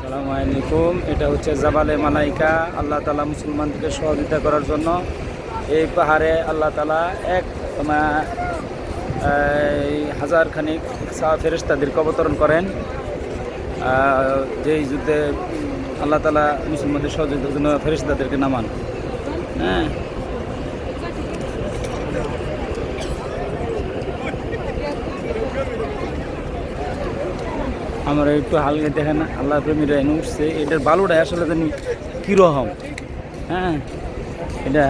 আসসালামু আলাইকুম। এটা হচ্ছে জাবালে মালাইকা। আল্লাহ তালা মুসলমানদেরকে সহযোগিতা করার জন্য এই পাহাড়ে আল্লাহ তালা এক হাজার খানিক ফেরেশতাদেরকে অবতরণ করেন। যেই যুদ্ধে আল্লাহ তালা মুসলমানদের সহযোগিতার জন্য ফেরেশতাদেরকে নামান। হ্যাঁ, আমরা একটু হালকা দেখেন আল্লাহ প্রেমীরা এনে উঠছে। এটার বালুটা আসলে জানি কীরকম। হ্যাঁ, এটা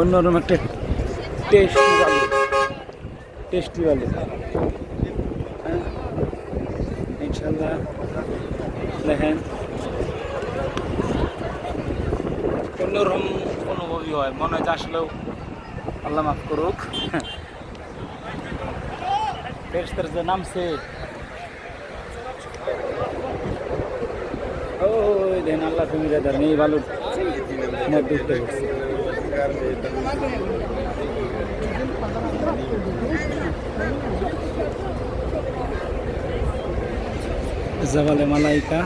অন্যরকম একটা টেস্টি বালু। হ্যাঁ, ইনশাল্লাহ দেখেন অন্যরকম অনুভবই হয়, মনে হয় যে আসলেও আল্লাহ মাফ করুক। ফেরেশতারা যে নামছে, ওই দেখেন আল্লাহ প্রেমীরা ধরেন এই বালুর মধ্যে উঠতে গেছে। জাবালে মালাইকা।